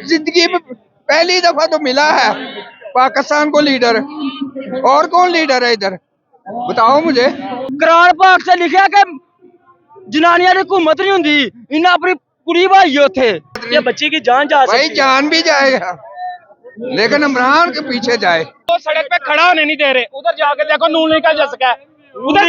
जिंदगी में पहली दफा तो मिला है पाकिस्तान को लीडर। और कौन लीडर है इधर, बताओ मुझे। करार पाक से लिखा कि जनानियां दी हुकूमत नहीं हुंदी, इन्हें अपनी कुड़ी भाई उथे ये बच्ची की जान जा सकती भाई है। जान भी जाएगा, लेकिन इमरान के पीछे जाए। तो सड़क पे खड़ा होने नहीं दे रहे, उधर जाके देखो नून लीग का झसका है, उधर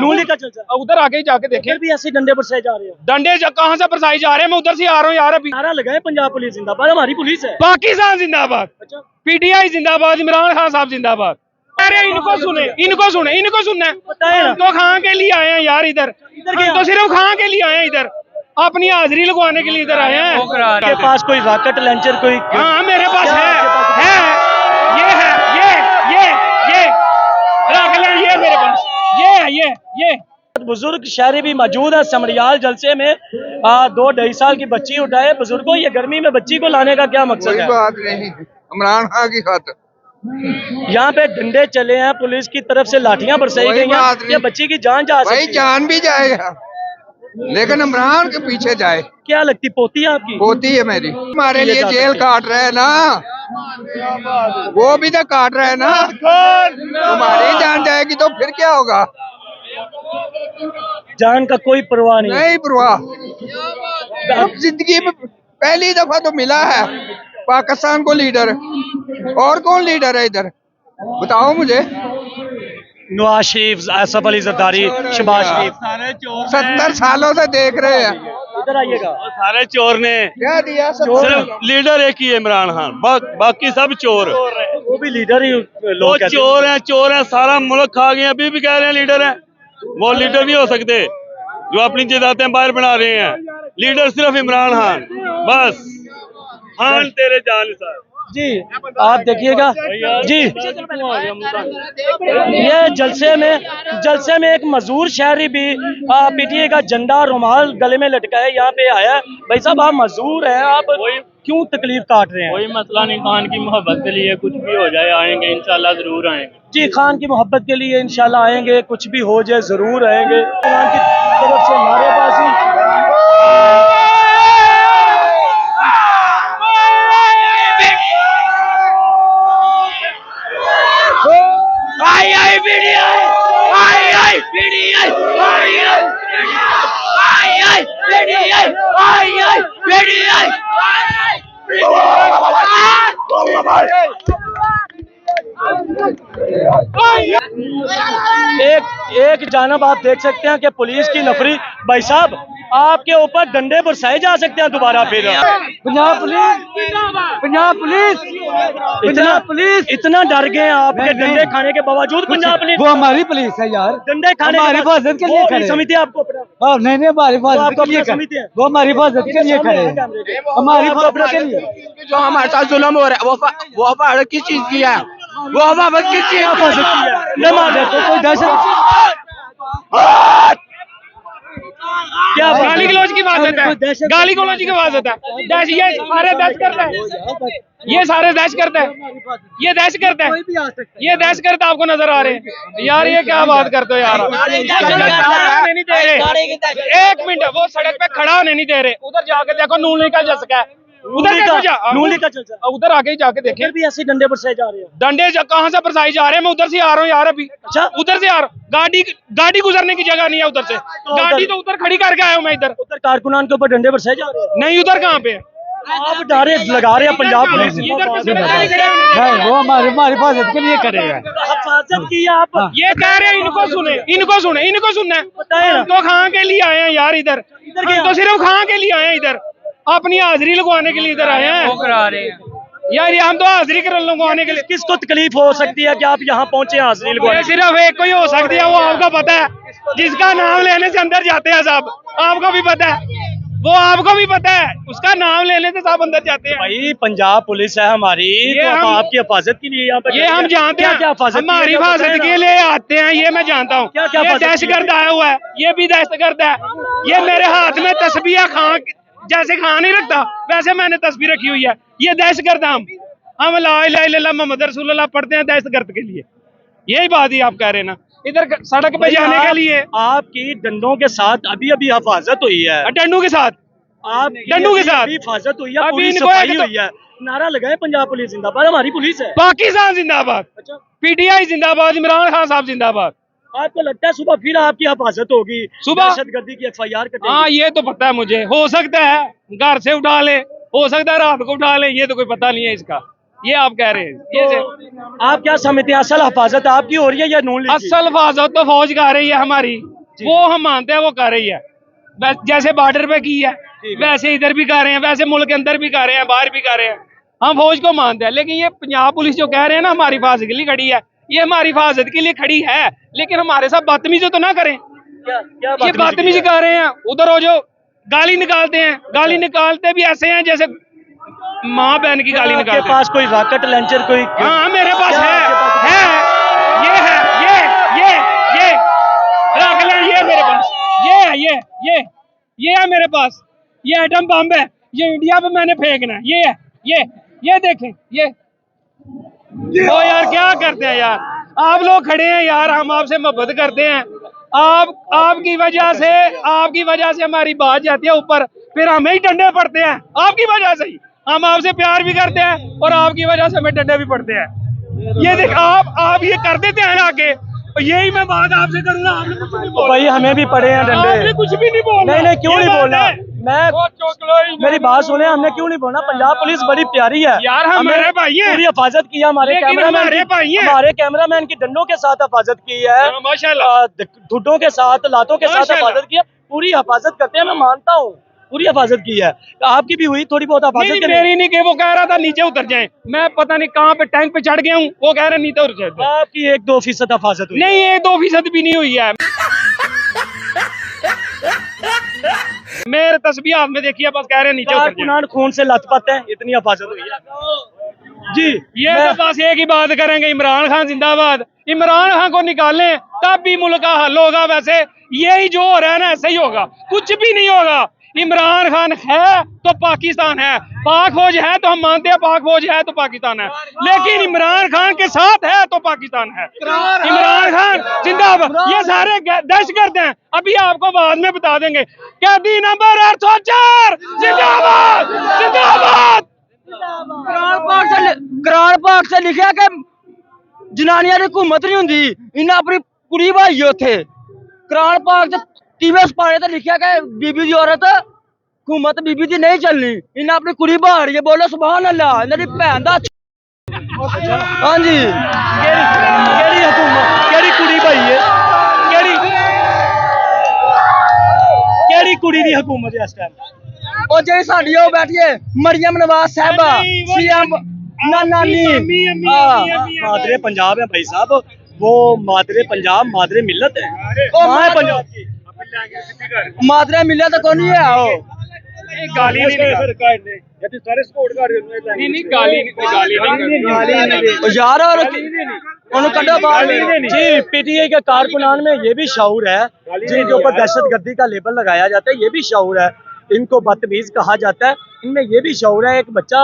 नून लीग का चलचा उधर आके ही जाके देखें। फिर भी ऐसे डंडे बरसाए जा रहे हैं। डंडे कहाँ से बरसाई जा रहे हैं, मैं उधर से आ रहा हूँ यार। अभी नारा लगाए पंजाब पुलिस जिंदाबाद, हमारी पुलिस है। पाकिस्तान जिंदाबाद, अच्छा पीटीआई जिंदाबाद, इमरान खान साहब जिंदाबाद। अरे इनको सुने, इनको सुने, इनको सुनना है। हम तो खां के लिए आए हैं यार, इधर हम तो सिर्फ खां के लिए आए हैं, इधर अपनी हाजिरी लगवाने के लिए इधर आए हैं। आपके पास कोई रॉकेट लॉन्चर कोई? हाँ मेरे पास है ये है, ये रॉकेट ये मेरे पास, ये बुजुर्ग शहरी भी मौजूद है समरियाल जलसे में। 2-2.5 साल की बच्ची उठाए बुजुर्गों, ये गर्मी में बच्ची को लाने का क्या मकसद कोई है? बात नहीं, इमरान खान की खातिर। यहाँ पे डंडे चले हैं, पुलिस की तरफ से लाठियां बरसाई कोई गई बात हैं, नहीं। ये बच्ची की जान जा भाई सकती है। जान भी जाएगा, लेकिन इमरान के पीछे जाए। क्या लगती पोती है आपकी? होती है मेरी, हमारे लिए जेल काट रहे हैं ना, वो भी तो काट रहे हैं ना। तुम्हारी जान जाएगी तो फिर क्या होगा? जान का कोई परवाह नहीं। नहीं परवाह। अब जिंदगी में पहली दफा तो मिला है पाकिस्तान को लीडर। और कौन लीडर है इधर, बताओ मुझे। नवाज शरीफ, आसफ अली जरदारी, शहबाज शरीफ। 70 सालों से देख रहे हैं। इधर आइएगा। सारे चोर ने, क्या दिया? सिर्फ लीडर एक ही है इमरान खान, बाकी सब चोर। वो भी लीडर ही वो लोग कहते हैं। चोर हैं, सारा मुल्क खा गए। अभी भी कह रहे हैं लीडर हैं, वो लीडर नहीं हो सकते जो अपनी जायदादें बाहर बना रहे हैं। लीडर सिर्फ इमरान खान, बस। खान तेरे जान साहब जी आप देखिएगा जी, ये जलसे में एक मजदूर शहरी भी पीटीए का झंडा रुमाल गले में लटकाए यहाँ पे आया है। भाई साहब आप मजदूर हैं, आप क्यों तकलीफ काट रहे हैं? कोई मसला नहीं, खान की मोहब्बत के लिए कुछ भी हो जाए आएंगे, इंशाल्लाह जरूर आएंगे। जी खान की मोहब्बत के लिए इंशाल्लाह आएंगे, कुछ भी हो जाए जरूर आएंगे। खान की तरफ से नारेबाजी। एक जानब आप देख सकते हैं कि पुलिस की नफरी। भाई साहब आपके ऊपर डंडे बरसाए जा सकते हैं दोबारा फिर। पंजाब पुलिस इतना डर गए हैं आपके डंडे खाने के बावजूद। पंजाब पुलिस, वो हमारी पुलिस है यार, डंडे खाने हमारी हिफाजत के लिए खड़े। समिति आपको नहीं हमारी हिफाजत के लिए खड़े, वो हमारी हिफाजत के लिए खड़े हैं, हमारी हिफाजत के लिए। जो हमारे साथ जुल्म हो रहा है वो हिफाजत किस चीज की है? वो हिफाजत किस चीज की है? नमाज है तो कोई दहशत क्या गाली गलौज की बात है, गाली गलौज की बात है। दहश ये सारे दहश करता है, ये सारे दहश करता है, ये दहश करता है, ये दहश करता आपको नजर आ रहे हैं यार। ये क्या बात करते हो यार? नहीं दे रहे, 1 मिनट, वो सड़क पे खड़ा होने नहीं दे रहे, उधर जाके देखो नून लीग का झसका है, उधर आके ही जाके देखें। फिर भी ऐसे डंडे बरसाए जा रहे हैं। डंडे कहाँ से बरसाई जा रहे हैं? मैं उधर से आ रहा हूँ यार। अभी अच्छा उधर से आ रहा हूँ, गाड़ी गुजरने की जगह नहीं है उधर से, गाड़ी तो उधर खड़ी करके आया हूँ मैं इधर। उधर कारकुनान के ऊपर डंडे बरसाए जा रहे हैं। नहीं उधर कहाँ पे है? आप डारे लगा रहे हैं पंजाब पुलिस। है, वो हमारी हिफाजत के लिए करेगा। हिफाजत की आप ये कह रहे हैं, इनको सुने, इनको सुने, इनको सुनना है। हम तो खां के लिए आए हैं यार, इधर हम तो सिर्फ खां के लिए आए हैं, इधर अपनी हाजिरी लगवाने के लिए इधर आए हैं। करा रहे हैं यार, ये हम तो हाजिरी लगवाने के लिए। किसको तकलीफ हो सकती है कि आप यहाँ पहुंचे हाजिरी लगवाने? सिर्फ एक को ही हो सकती है, वो आपको पता है, जिसका नाम लेने से अंदर जाते हैं साहब। आपको भी पता है, वो आपको भी पता है, उसका नाम लेने से सब अंदर जाते हैं। भाई पंजाब पुलिस है हमारी, तो हम आपकी हिफाजत के लिए यहाँ पर। ये हम जानते हैं, हमारी हिफाजत के लिए आते हैं, ये मैं जानता हूँ। ये दहशतगर्द आया हुआ है, ये भी दहशतगर्द है। ये मेरे हाथ में तस्बीह खां, जैसे खां नहीं रखता वैसे मैंने तस्बीह रखी हुई है। ये दहशतगर्द हम ला इलाहा इल्लल्लाह मुहम्मद रसूलुल्लाह पढ़ते हैं दहशतगर्द के लिए। यही बात ही आप कह रहे हैं ना, इधर सड़क पे जाने के लिए। आपकी डंडों के साथ अभी हिफाजत हुई है, डंडों के साथ आप डंडू के साथ हिफाजत हुई है, अभी पुलिस इनको सफाई एक तो- हुई है, नारा लगाए पंजाब पुलिस जिंदाबाद, हमारी पुलिस है। पाकिस्तान जिंदाबाद, अच्छा, पीटीआई जिंदाबाद, इमरान खान साहब जिंदाबाद। आपको लगता है सुबह फिर आपकी हिफाजत होगी, सुबह? दहशतगर्दी की FIR कटेगी? हाँ ये तो पता है मुझे, हो सकता है घर से उठा ले, हो सकता है रात को उठा ले, ये तो कोई पता नहीं है इसका। ये आप कह रहे हैं ये आप क्या समझते हैं, असल हिफाजत आपकी हो रही है या नून लीग की? असल हिफाजत तो फौज कर रही है हमारी, वो हम मानते हैं वो कर रही है। जैसे बॉर्डर पे की है वैसे इधर भी कर रहे हैं, वैसे मुल्क के अंदर भी कर रहे हैं, बाहर भी कर रहे हैं। हम फौज को मानते हैं, लेकिन ये पंजाब पुलिस जो कह रहे हैं ना हमारी हिफाजत के लिए खड़ी है, ये हमारी हिफाजत के लिए खड़ी है, लेकिन हमारे साथ बदतमीजी तो ना करें। क्या ये बदतमीजी कर रहे हैं, उधर हो जो गाली निकालते हैं, गाली निकालते भी ऐसे हैं जैसे माँ बहन की गाली आपके निकालते हैं। पास कोई रॉकेट लॉन्चर कोई? हाँ मेरे पास क्या है, आपके पास है, ये है, ये रख लें, ये मेरे पास, ये है, ये है मेरे पास, ये एटम बम है, ये इंडिया पे मैंने फेंकना है, ये है, ये देखें, ये ओ यार क्या करते हैं यार, आप लोग खड़े हैं यार, हम आपसे मोहब्बत करते हैं, आपकी वजह से हमारी बात जाती है ऊपर, फिर हमें ही डंडे पड़ते हैं आपकी वजह से ही। हम आपसे प्यार भी करते हैं और आपकी वजह से हमें डंडे भी पड़ते हैं। ये देख आप ये कर देते हैं ना आगे, और यही मैं बात आपसे करूंगा, आपने कुछ नहीं बोला भाई हमें भी पड़े हैं आपने डंडे। कुछ भी नहीं बोला। नहीं क्यों ये नहीं बात बोलना, है। मैं मेरी बात सुने, हमने क्यों नहीं बोलना? पंजाब पुलिस बड़ी प्यारी है यार, हम हमने हमारे भाई हैं। पूरी हिफाजत की है, हमारे लेकिन कैमरामैन हमारे भाई हैं। हमारे कैमरामैन की डंडों के साथ हिफाजत की है, हाँ, माशाल्लाह। ठुड्डों के साथ, लातों के साथ माशाल्लाह। हिफाजत की है, पूरी हिफाजत करते हैं, मैं मानता हूँ पूरी हिफाजत की है। आपकी भी हुई थोड़ी बहुत नहीं हिफाजत? मेरी नहीं कि वो कह रहा था नीचे उतर जाए, मैं पता नहीं कहाँ पे टैंक पे चढ़ गया हूँ, वो कह रहे नीचे उतर जाए। आपकी 1-2% हिफाजत हुई? नहीं 1-2% भी नहीं हुई है। मेरे तस्बीह हाथ में देखिए, बस कह रहे हैं नीचे उतर जाए। कारकुनान खून से लथपथ है, इतनी हिफाजत हुई है जी। ये तो बस एक ही बात करेंगे, इमरान खान जिंदाबाद। इमरान खान को निकालें तब भी मुल्क का हल होगा, वैसे यही जो हो रहा है ना ऐसे ही होगा, कुछ भी नहीं होगा। इमरान खान है तो पाकिस्तान है, पाक फौज है तो हम मानते हैं पाक फौज है तो पाकिस्तान है, लेकिन इमरान खान के साथ है तो पाकिस्तान है। इमरान खान जिंदाबाद। ये सारे दहशतगर्द हैं, अभी आपको बाद में बता देंगे। कैदी नंबर 804 जिंदाबाद जिंदाबाद। कुरान पाक से लिखा कि जनानियां दी हुकूमत नहीं हुंदी, इन्हें अपनी कुड़ी भाई उथे। कुरान पाक च टीवीएस पारे ते लिखा कि बीबी दी औरत हुकूमत बीबी दी नहीं चलनी, इन्हें अपनी कुड़ी बाहर ये बोलो सुभान अल्लाह, इन्हां दी भैन दा। हाँ जी, केड़ी हुकूमत, केड़ी कुड़ी भाई है, केड़ी कुड़ी दी हुकूमत है इस टाइम? और जेडी साडी ओ बैठी है मरियम नवाज साहबा, सीएम नानी मादरे पंजाब है भाई साहब, वो मादरे पंजाब मादरे मिल्लत है, मां है पंजाब की। मादरा मिला तो कौन है आओ गाली नहीं यार, और उन्हें कड्डो बाहर। जी पीटीआई के कारकुनान में ये भी शऊर है, जिनके ऊपर दहशतगर्दी का लेबल लगाया जाता है, ये भी शऊर है, इनको बदतमीज कहा जाता है, इनमें ये भी शऊर है। एक बच्चा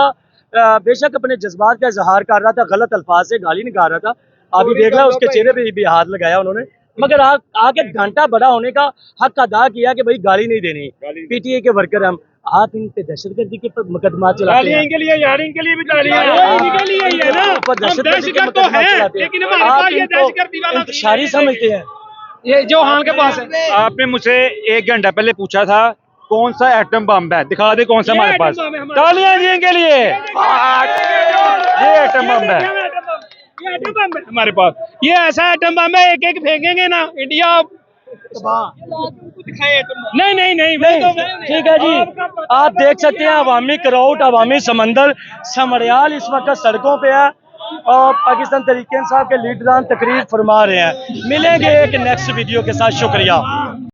बेशक अपने जज्बात का इजहार कर रहा था, गलत अल्फाज से गाली निकाल रहा था, अभी देख रहा उसके चेहरे पे भी हाथ लगाया उन्होंने, मगर आगे घंटा बड़ा होने का हक अदा किया कि भाई गाली नहीं देनी। पीटीआई के वर्कर हम, आप इन पे दहशतगर्दी के मुकदमा चलाते हैं, इनके लिए यार, इनके लिए भी गालियां इनके लिए ही है ना। हम दहशतगर्द तो हैं, लेकिन हमारे पास ये दहशतगर्दी वाला इंतशारी समझते हैं। ये जो हाल के पास है। आपने मुझसे 1 घंटा पहले पूछा था कौन सा एटम बम है, दिखा दे कौन सा ये हमारे एटम पास। बम है हमारे तालियां जी इनके लिए, ये एटम बम है। ये एटम बम है हमारे पास, ये ऐसा एटम बम है, एक फेंकेंगे ना इंडिया। नहीं ठीक है जी, आप देख सकते हैं अवामी क्राउड, अवामी समंदर, समरियाल इस वक्त सड़कों पे है और पाकिस्तान तहरीक इंसाफ के लीडरान तकरीर फरमा रहे हैं। मिलेंगे एक नेक्स्ट वीडियो के साथ, शुक्रिया।